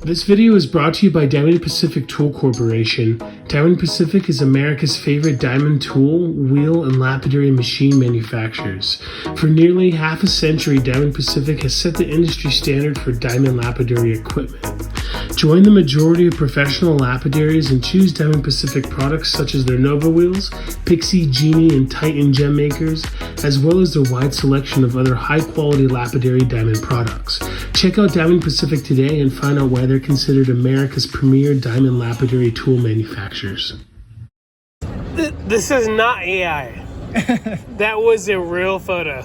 This video is brought to you by Diamond Pacific Tool Corporation. Diamond Pacific is America's favorite diamond tool, wheel, and lapidary machine manufacturers. For nearly half a century, Diamond Pacific has set the industry standard for diamond lapidary equipment. Join the majority of professional lapidaries and choose Diamond Pacific products such as their Nova wheels, Pixie, Genie, and Titan gem makers, as well as their wide selection of other high-quality lapidary diamond products. Check out Diamond Pacific today and find out why they're considered America's premier diamond lapidary tool manufacturers. This is not AI. That was a real photo.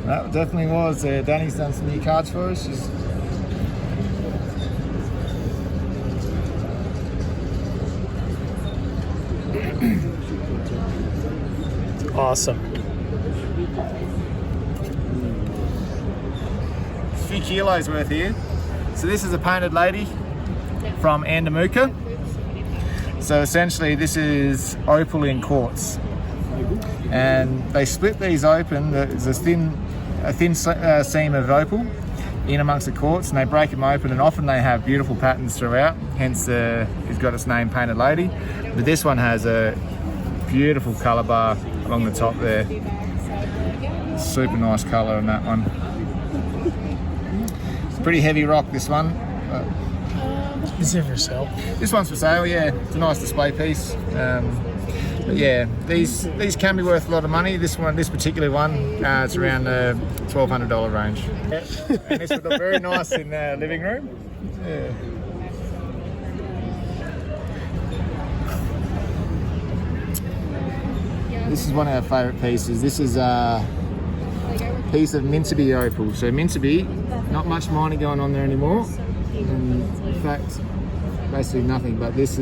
That definitely was. Danny's done some new cards for us. Awesome. A few kilos worth here. So this is a painted lady from Andamuka. So essentially this is opal in quartz. And they split these open. There's a thin seam of opal in amongst the quartz, and they break them open, and often they have beautiful patterns throughout, hence it's got its name Painted Lady. But this one has a beautiful colour bar along the top there. Super nice colour on that one. It's a pretty heavy rock, this one. Is it for sale? This one's for sale, yeah. It's a nice display piece. But yeah, these can be worth a lot of money. This particular one, it's around the $1,200 range. And this would look very nice in the living room. Yeah. This is one of our favourite pieces. This is a piece of Mintaby opal. So Mintaby, not much mining going on there anymore. And in fact, basically nothing. But this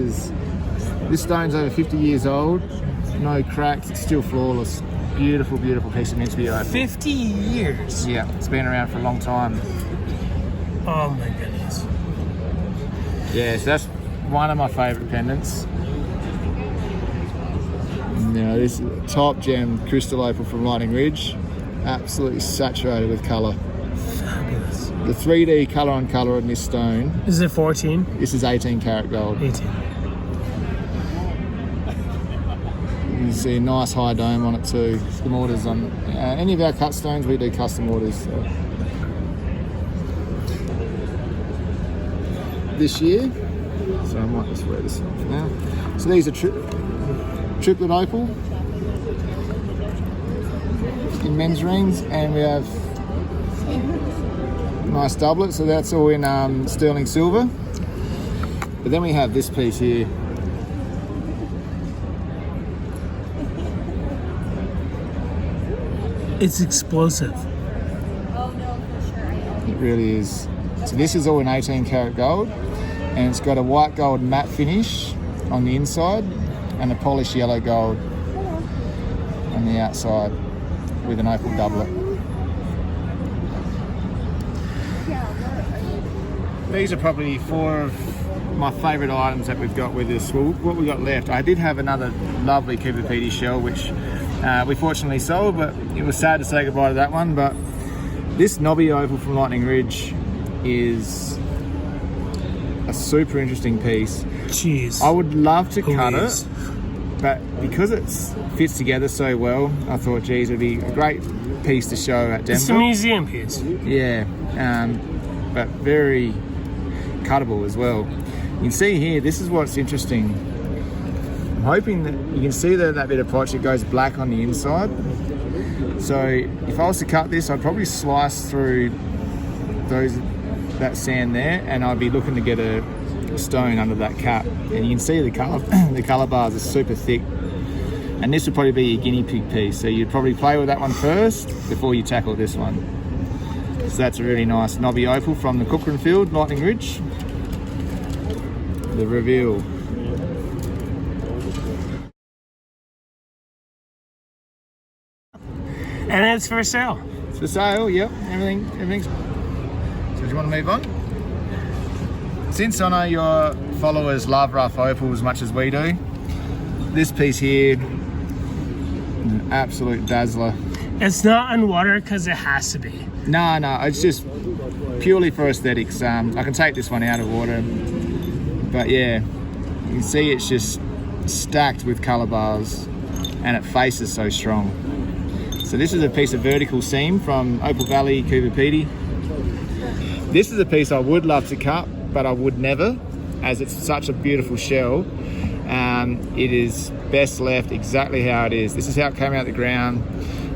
stone's over 50 years old, no cracks, it's still flawless. Beautiful, beautiful piece of Mintaby opal. 50 years? Yeah, it's been around for a long time. Oh my goodness. Yeah, so that's one of my favourite pendants. You know, this top gem crystal opal from Lightning Ridge, absolutely saturated with colour. Fabulous. The 3D colour on colour on this stone. Is it 14? This is 18 karat gold. 18. You can see a nice high dome on it too. Custom orders on any of our cut stones, we do custom orders. So. This year, so I might just wear this on for now. So these are triplet opal in men's rings, and we have nice doublet, so that's all in sterling silver. But then we have this piece here. It's explosive. It really is. So this is all in 18 karat gold, and it's got a white gold matte finish on the inside and a polished yellow gold on the outside with an opal doublet. These are probably four of my favourite items that we've got with us. Well, what we got left, I did have another lovely Cooper Pedy shell which we fortunately sold, but it was sad to say goodbye to that one. But this knobby opal from Lightning Ridge is a super interesting piece. Jeez. I would love to cut it, but because it fits together so well, I thought, geez, it'd be a great piece to show at Denver. It's a museum piece. Yeah, but very cuttable as well. You can see here, this is what's interesting. I'm hoping that you can see that bit of potch, it goes black on the inside. So if I was to cut this, I'd probably slice through that sand there, and I'd be looking to get a stone under that cap. And you can see the colour bars are super thick. And this would probably be your guinea pig piece. So you'd probably play with that one first before you tackle this one. So that's a really nice knobby opal from the Cookham Field, Lightning Ridge. The reveal. And it's for sale. It's for sale, yep. Everything's. So do you want to move on? Since I know your followers love rough opal as much as we do, this piece here, an absolute dazzler. It's not on water because it has to be. No, it's just purely for aesthetics. I can take this one out of water, but yeah, you can see it's just stacked with color bars and it faces so strong. So this is a piece of vertical seam from Opal Valley, Coober Pedy. This is a piece I would love to cut, but I would never, as it's such a beautiful shell. It is best left exactly how it is. This is how it came out of the ground,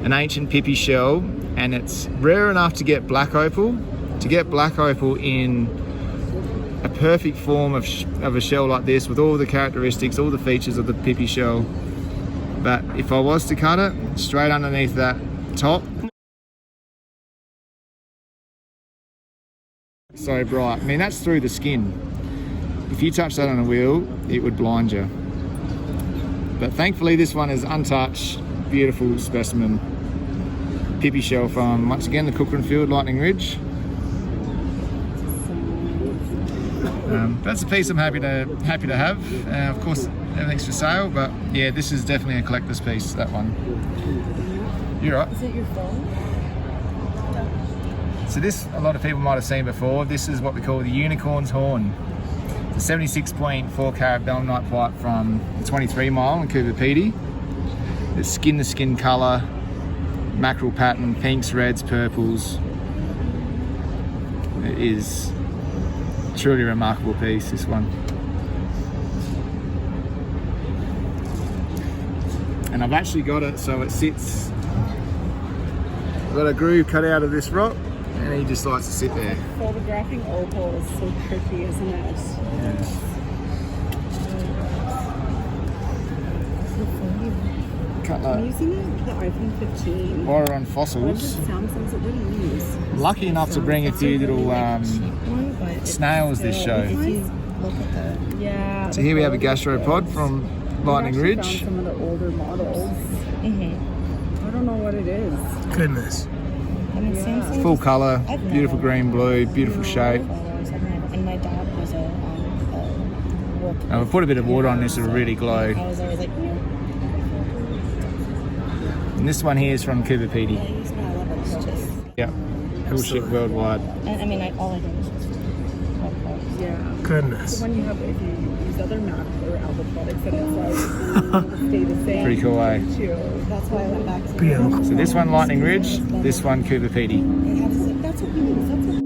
an ancient pippy shell, and it's rare enough to get black opal. To get black opal in a perfect form of a shell like this, with all the characteristics, all the features of the pippy shell. But if I was to cut it, straight underneath that top, so bright. I mean, that's through the skin. If you touch that on a wheel, it would blind you. But thankfully this one is untouched, beautiful specimen. Pippy shell from, once again, the Cookham Field, Lightning Ridge. That's a piece I'm happy to have. Of course, everything's for sale, but yeah, this is definitely a collector's piece, that one. You're right. Is it your phone? So this, a lot of people might have seen before. This is what we call the unicorn's horn. It's a 76.4 carat belemnite pipe from the 23 mile in Coober Pedy. It's skin to skin colour, mackerel pattern, pinks, reds, purples. It is truly a remarkable piece, this one. And I've actually got it so it sits, I've got a groove cut out of this rock, and he just likes to sit there. Photographing opal is so tricky, isn't it? Yeah. Cut I'm that. using the iPhone 15. While we're on What fossils, does Samsung's it really use? I'm lucky enough to bring a few little snails this show. If you look at the, yeah. So here we have a gastropod from Lightning Ridge. Found some of the older models. I don't know what it is. Goodness. I mean, Samsung Full colour, beautiful green, blue, beautiful shape. And my dad was a work. And we put a bit of water on this, it'll really glow. I was always like, And this one here is from Coober I Pedy. use my levels just. Yep, cool ship worldwide. And I mean, all I did was just. Yeah. Goodness. When you have, if you use other Mac or Apple products, then it's like stay the same. Pretty cool, eh? Too. That's why I went back to. Beautiful. So this one Lightning Ridge, this one Coober Pedy. That's what it is. That's what.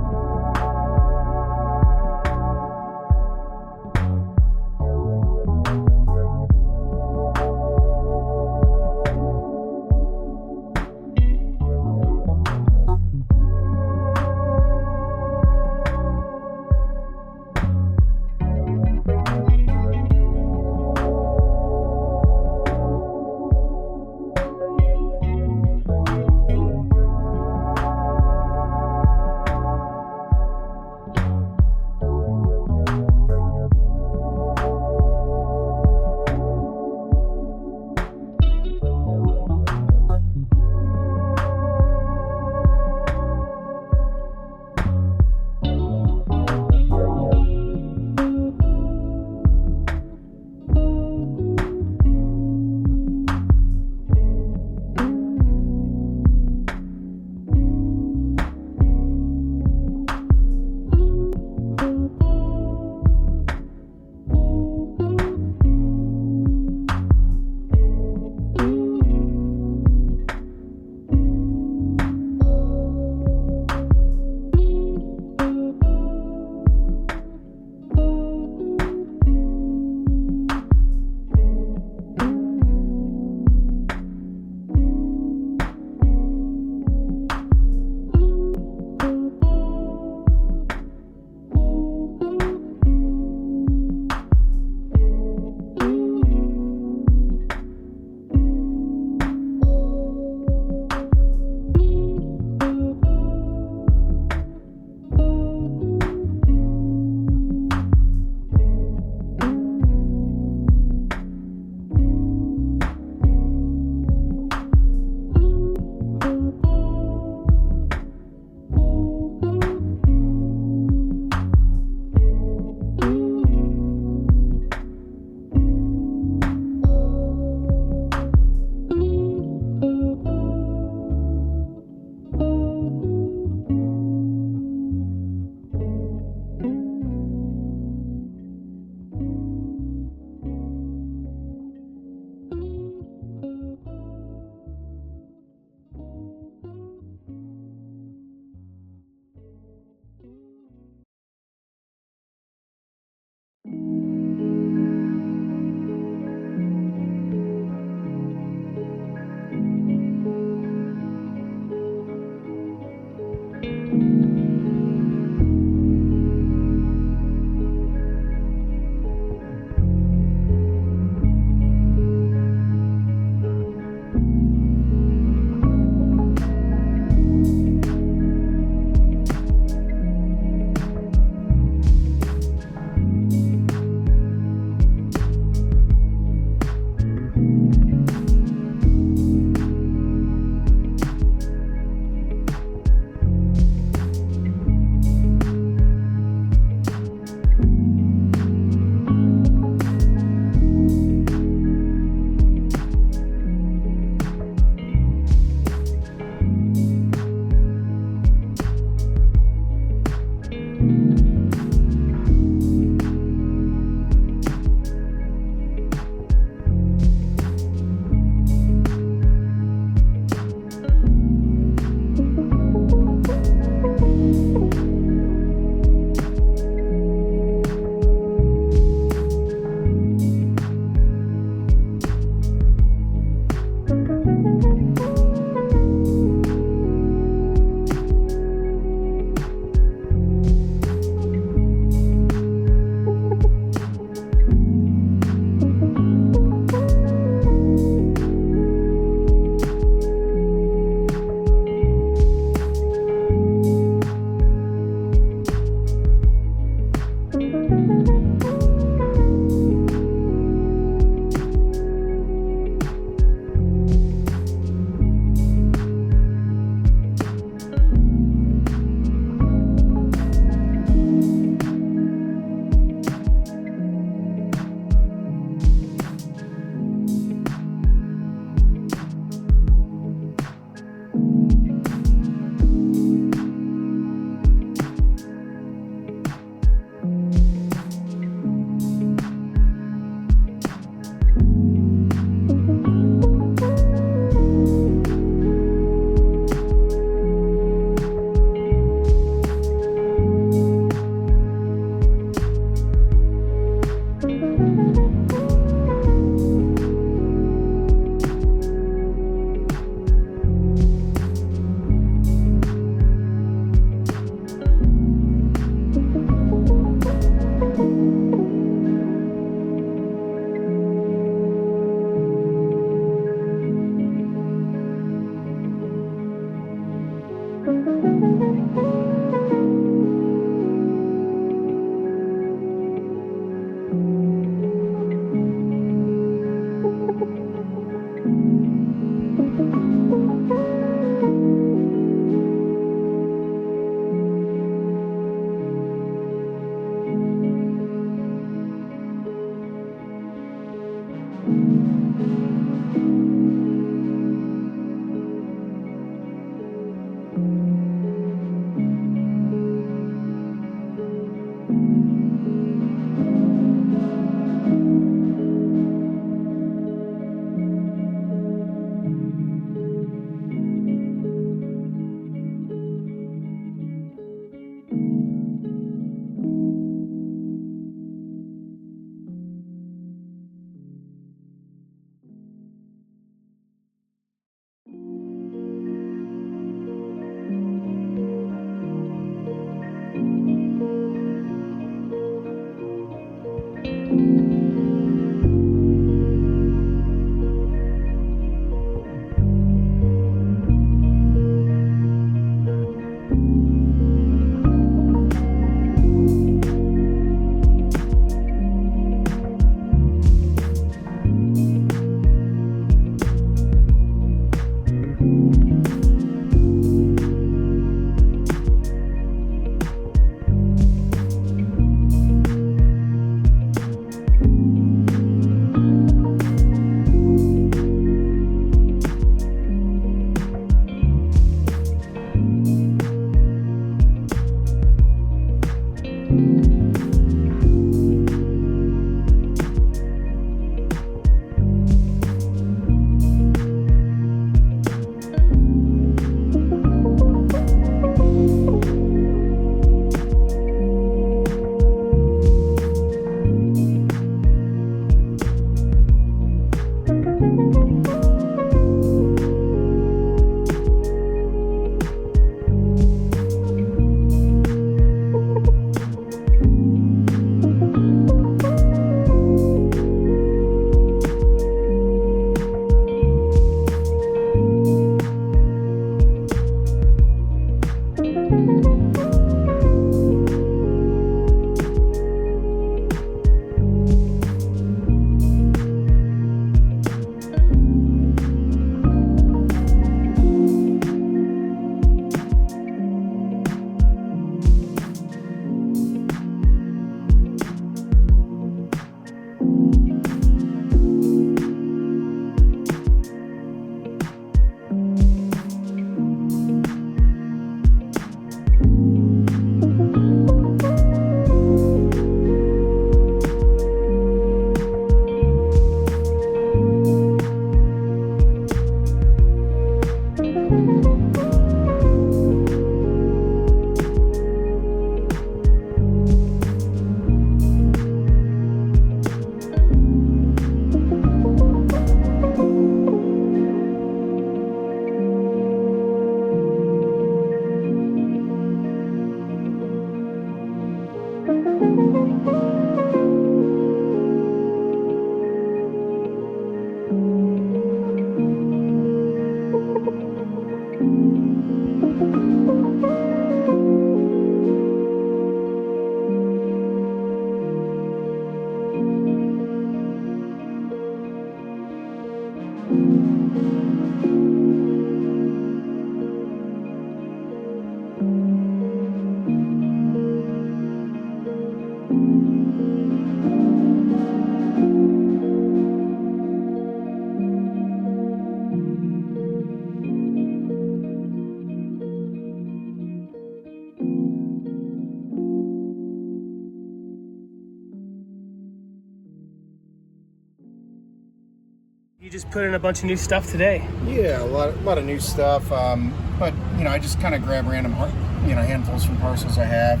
You just put in a bunch of new stuff today. Yeah, a lot of new stuff. But you know, I just kind of grab random, handfuls from parcels I have.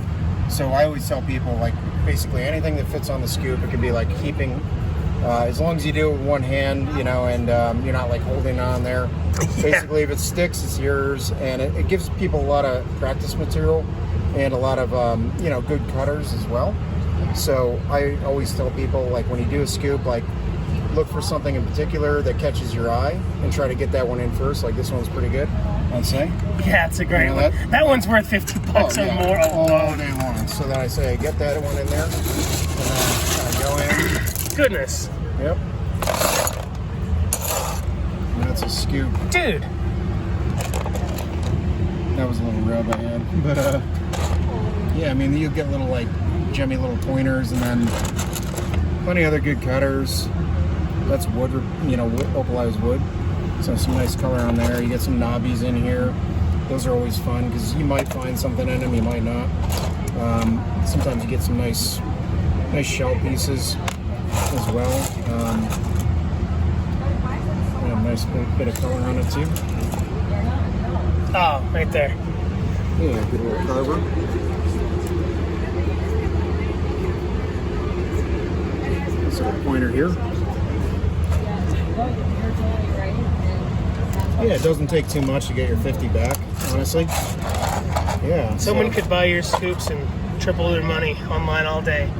So I always tell people, like, basically anything that fits on the scoop. It could be like keeping, as long as you do it with one hand, and you're not like holding on there. Yeah. Basically, if it sticks, it's yours, and it gives people a lot of practice material and a lot of good cutters as well. So I always tell people, like, when you do a scoop, like, look for something in particular that catches your eye and try to get that one in first. Like, this one's pretty good, I'd say. Yeah, it's a great one. That one's worth $50 or more all day long. So then I say, get that one in there, and then go in. Goodness. Yep. And that's a scoop. Dude. That was a little rub I had. But, yeah, I mean, you get little, like, gemmy little pointers, and then plenty of other good cutters. That's wood, opalized wood. So some nice color on there. You get some knobbies in here. Those are always fun because you might find something in them, you might not. Sometimes you get some nice shell pieces as well. A nice bit of color on it too. Oh, right there. Yeah, good little carver. This little pointer here. Yeah, it doesn't take too much to get your 50 back, honestly. Yeah. Someone could buy your scoops and triple their money online all day.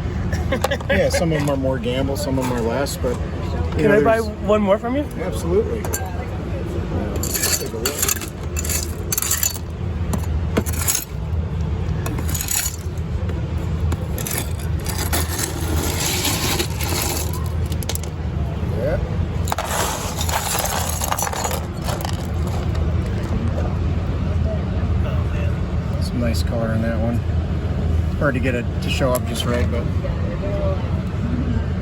Yeah, some of them are more gamble, some of them are less, but... Can I buy one more from you? Absolutely. Let's take a look. Yeah. Oh man. Some nice color in that one. Hard to get it to show up just right, but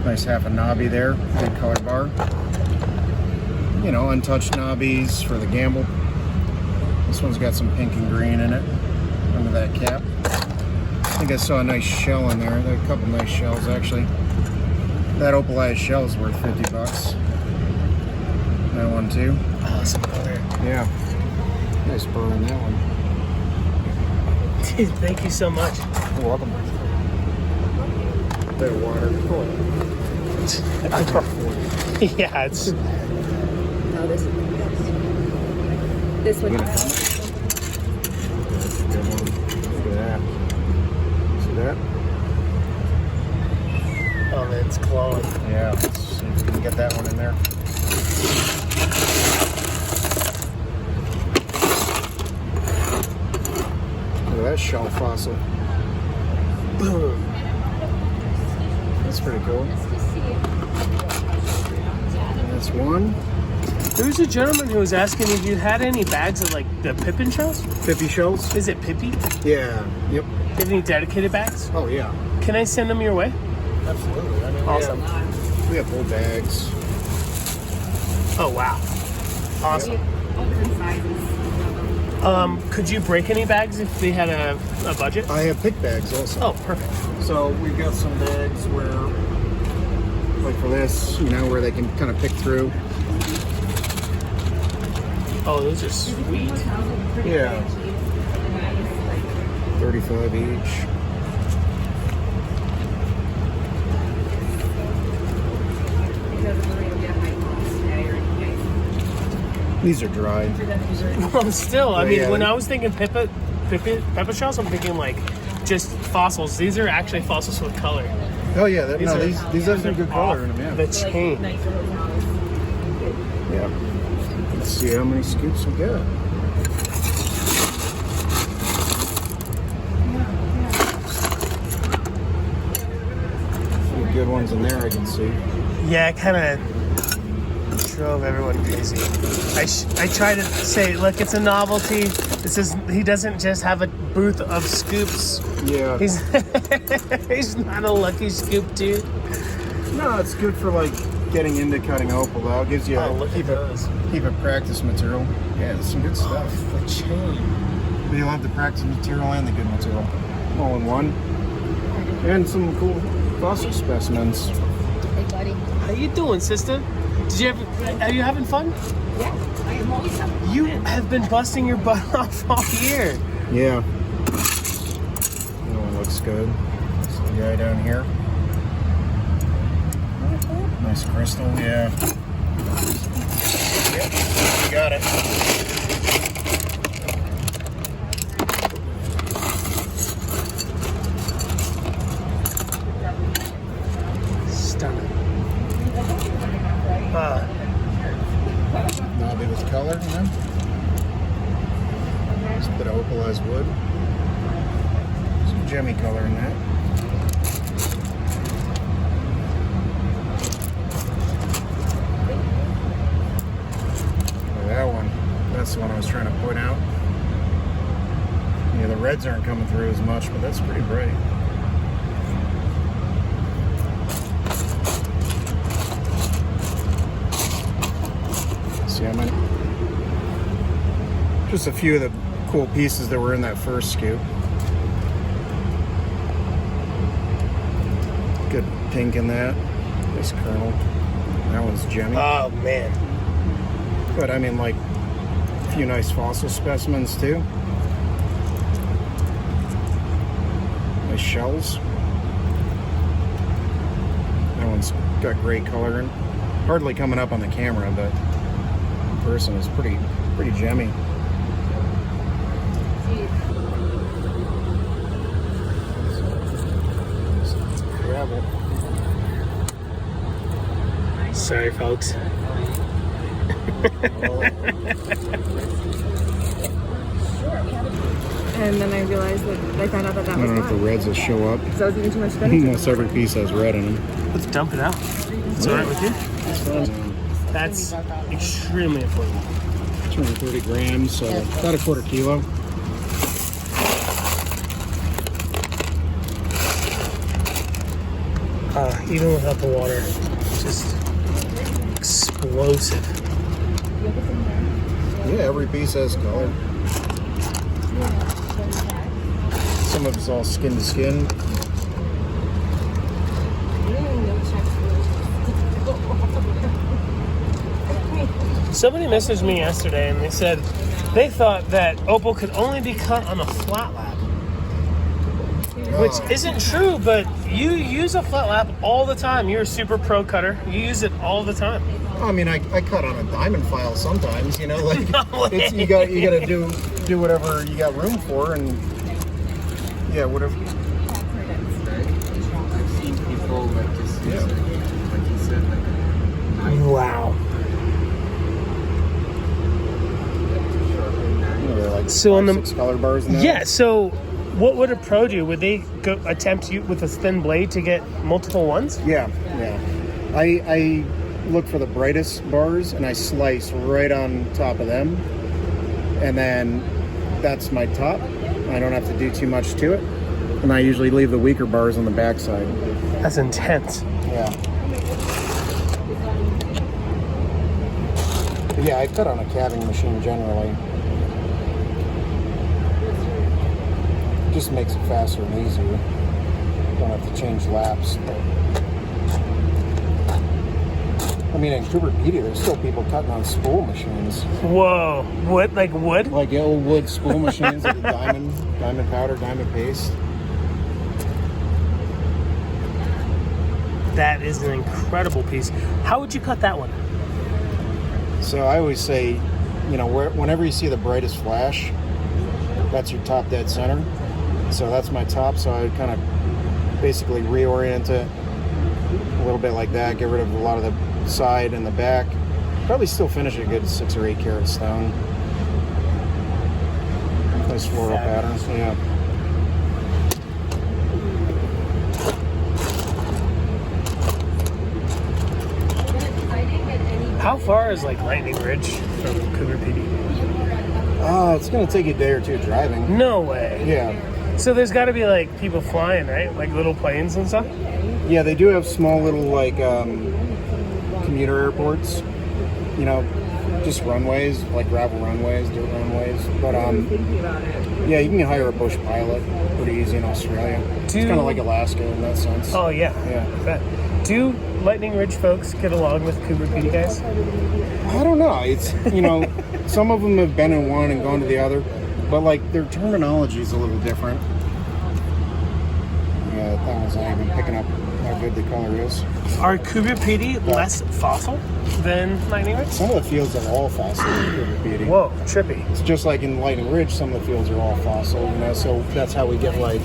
nice half a knobby there. Good color bar. You know, untouched knobbies for the gamble. This one's got some pink and green in it under that cap. I think I saw a nice shell in there. There are a couple nice shells actually. That opalized shell is worth 50 bucks. That one too. Awesome color. Yeah. Nice burr in that one. Dude, thank you so much. You're welcome. Bit of water. Cool. Yeah, it's... Oh, this one. Good one. Look at that. See that? Oh man, it's glowing. Yeah. Let's see if we can get that one in there. Look at that shell fossil. Boom. That's pretty cool. That's one. There was a gentleman who was asking if you had any bags of like the Pippin shells. Pippy shells? Is it Pippy? Yeah. Yep. Do you have any dedicated bags? Oh, yeah. Can I send them your way? Absolutely. I mean, Awesome. we have whole bags. Oh wow. Awesome. Could you break any bags if they had a budget? I have pick bags also. Oh, perfect. So we've got some bags where, like for this, you know, where they can kind of pick through. Oh, those are sweet. Yeah. 35 each. These are dry. Well, still, I Yeah, mean, yeah. when I was thinking pepper shells, I'm thinking like just fossils. These are actually fossils with color. Oh yeah, These these have some good color in off them. the chain. Yeah. Let's see how many scoops we got. Some good ones in there I can see. Yeah, it kind of drove everyone crazy. I try to say, look, it's a novelty. He doesn't just have a booth of scoops. Yeah. He's he's not a lucky scoop dude. No, it's good for like getting into cutting opal though. It gives you keep a practice material. Yeah, there's some good stuff. The chain. But you'll have the practice material and the good material all in one. And some cool fossil specimens. Hey, buddy. How you doing, sister? Are you having fun? Yeah, I am always having You have been busting your butt off all year. Yeah. That one looks good. There's the guy down here. Nice crystal, yeah. Yep, you got it. Stunning. Knobby with color, you know? Just a bit of opalized wood. Some gemmy color in that. Look at that one. That's the one I was trying to point out. Yeah, the reds aren't coming through as much, but that's pretty bright. See how many? Just a few of the cool pieces that were in that first scoop. Good pink in that. Nice kernel. That one's gemmy. Oh man. But I mean, like, a few nice fossil specimens too. Nice shells. That one's got great coloring. Hardly coming up on the camera, but in person is pretty gemmy. Gravel. Sorry, folks. And then I realized that I found out that that I was don't know if the not. reds will show up. Because I was eating too much spinach. Almost every piece has red in them. Let's dump it out. It's alright with you? That's extremely affordable. 230 grams, so about a quarter kilo. Even without the water, it's just explosive. Yeah, every piece has color. Some of it's all skin to skin. Somebody messaged me yesterday and they said they thought that opal could only be cut on a flat lap. Which isn't true, but you use a flat lap all the time. You're a super pro cutter. You use it all the time. I mean, I cut on a diamond file sometimes, you know, like No it's, way. you got to do whatever you got room for, and yeah, whatever. I've seen people like just use it, like you said, like Wow. You know, they're like So on the- 6 color bars in that. Yeah, so what would a pro do? Would they go attempt you with a thin blade to get multiple ones? Yeah. I look for the brightest bars and I slice right on top of them, and then that's my top. I don't have to do too much to it, and I usually leave the weaker bars on the backside. That's intense. Yeah. But yeah, I cut on a calving machine generally. Just makes it faster and easier. Don't have to change laps. I mean, in Cooper Pedy, there's still people cutting on spool machines. Whoa. What? Like wood? Like the old wood spool machines with the diamond powder, diamond paste. That is an incredible piece. How would you cut that one? So I always say, you know, whenever you see the brightest flash, that's your top dead center. So that's my top, so I would kind of basically reorient it a little bit like that, get rid of a lot of the side and the back. Probably still finish a good 6 or 8 karat stone. Nice floral patterns, yeah. How far is like Lightning Ridge from Cooper Pedy? It's gonna take you a day or two driving. No way. Yeah. So there's got to be like people flying, right? Like little planes and stuff. Yeah, they do have small little like commuter airports, you know, just runways, like gravel runways, dirt runways. But yeah, you can hire a bush pilot pretty easy in Australia. It's kind of like Alaska in that sense. Oh yeah. Yeah. I bet. Do Lightning Ridge folks get along with Cooper Pedy guys? I don't know. It's, you know, some of them have been in one and gone to the other, but like their terminology is a little different. Yeah, that thing was not even picking up how good the color is. Are Cooper Pedy less fossil than Lightning Ridge? Some of the fields are all fossil in Cooper Pedy. Whoa, trippy. It's just like in Lightning Ridge, some of the fields are all fossil, you know, so that's how we get like,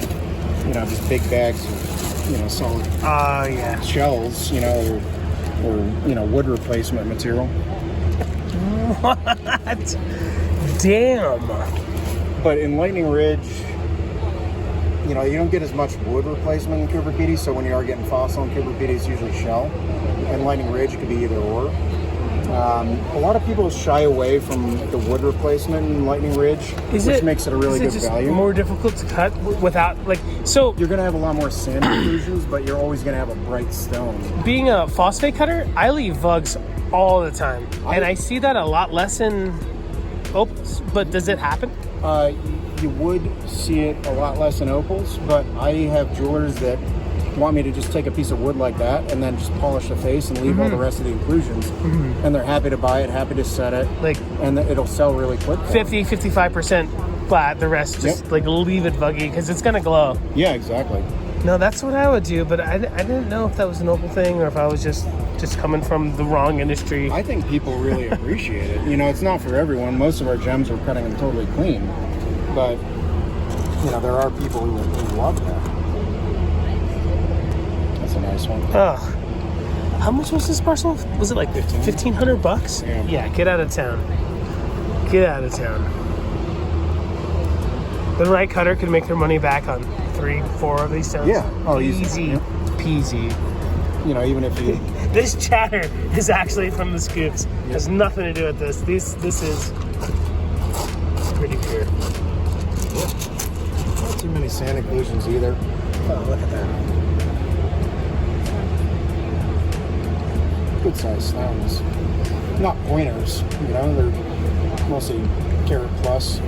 you know, these big bags of, you know, solid Yeah. shells, you know, or you know, wood replacement material. What? Damn. But in Lightning Ridge, you know, you don't get as much wood replacement in Cooper Pedy, so when you are getting fossil in Cooper Pedy, it's usually shell. And Lightning Ridge, it could be either or. A lot of people shy away from the wood replacement in Lightning Ridge, which makes it a really good just value. more difficult to cut without, like, so You're going to have a lot more sand inclusions, but you're always going to have a bright stone. being a phosphate cutter, I leave vugs all the time. And I see that a lot less in opals, but does it happen? You would see it a lot less in opals, but I have jewelers that want me to just take a piece of wood like that and then just polish the face and leave all the rest of the inclusions. And they're happy to buy it, happy to set it, Like and it'll sell really quick. 50-55% flat, the rest just like leave it buggy because it's gonna glow. Yeah, exactly. No, that's what I would do, but I didn't know if that was an Opal thing or if I was just coming from the wrong industry. I think people really appreciate it. You know, it's not for everyone. Most of our gems are cutting them totally clean, but you know, there are people who love that. That's a nice one. Oh, how much was this parcel? Was it like $1,500? Yeah. Get out of town. Get out of town. The right cutter could make their money back on 3-4 of these stones. Yeah. Oh, easy Yep. peasy. You know, even if you This chatter is actually from the scoops. It has nothing to do with this. This is pretty pure. not too many sand inclusions either. Oh, look at that. Good sized stones. Not pointers, you know, they're mostly carat plus.